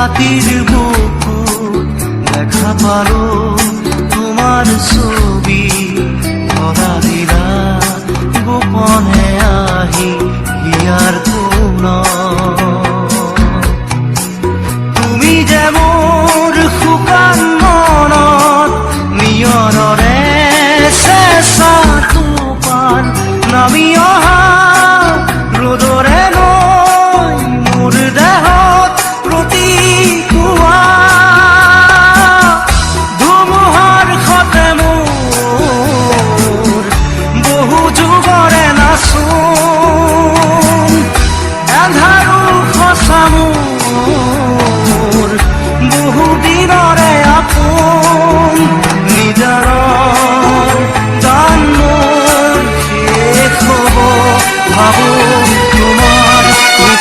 রাতির বুকুর দেখা পালো তোমার ছবি ধরা দিলা গোপনে আহি হিয়ার কোন তুমি যে মোর শুকান মনত নিয়ৰৰে চেঁচা টোপাল নামি অহা ৰ'দৰে নৈ মোৰ দেহত প্ৰতিকুৱা ধুমুহাৰ সতে মোৰ বহু যুগৰে নাচোন এন্ধাৰো সঁচা মোৰ বহু দিনৰে আপোন নিজাৰৰ গান মোৰ শেষ হ'ব ভাবো তোমাৰ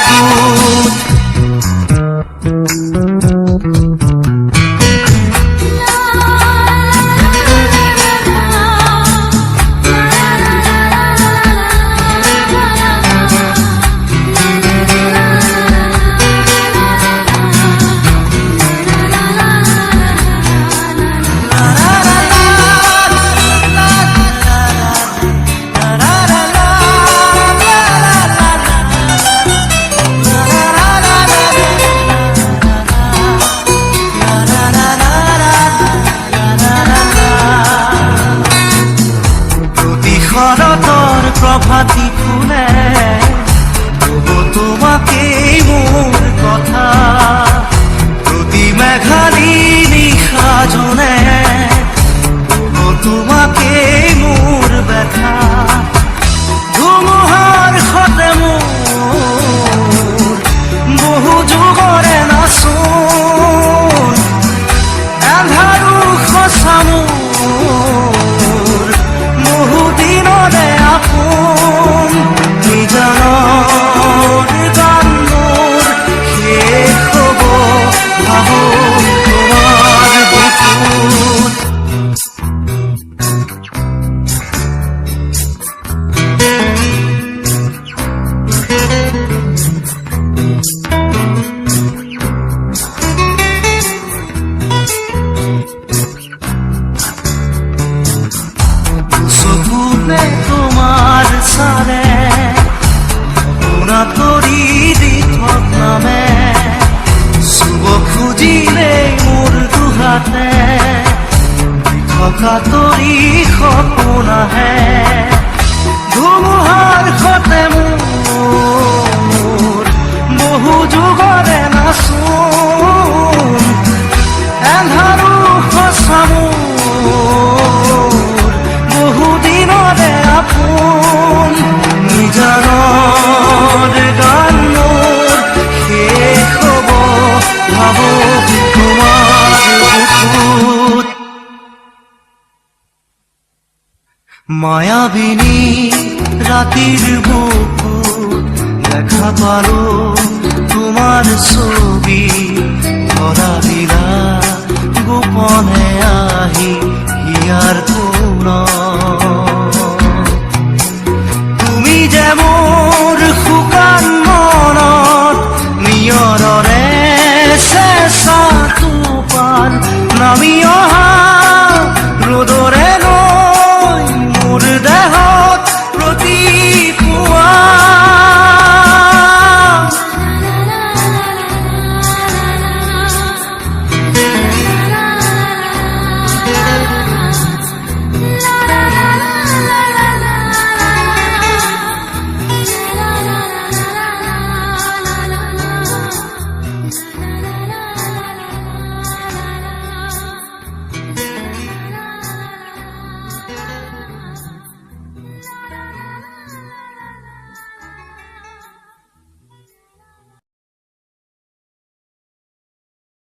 বুকুত শৰতৰ প্ৰভাতী ফুলে তোমাকেই মোৰ কথা প্ৰতি মেঘালী নিশা জোনে তোমাকেই মোৰ ব্যথা ধুমুহাৰ সতে মোৰ বহু যুগৰে নাচোন এন্ধাৰো সঁচা মোৰ বহু দিনৰে আপোন নিজানৰ গান মোৰ শেষ হ'ব ভাবো তোমাৰ বুকুত চকুতে তোমাৰ চালে সপোনা তৰি দি থকামে চুব খুজিলে মোৰ দুহাতে থকা তৰি সপোন আহে ধুমুহাৰ সতে মোৰ বহু যুগৰে নাচোন এন্ধাৰো সঁচা মোৰ বহু দিনৰে আপোন নিজানৰ গান মোৰ শেষ হ'ব ভাবো তোমাৰ বুকুত মায়াবিনী ৰাতিৰ বুকুত দেখা পালো তোমাৰ ছবি ধৰা দিলা গোপনে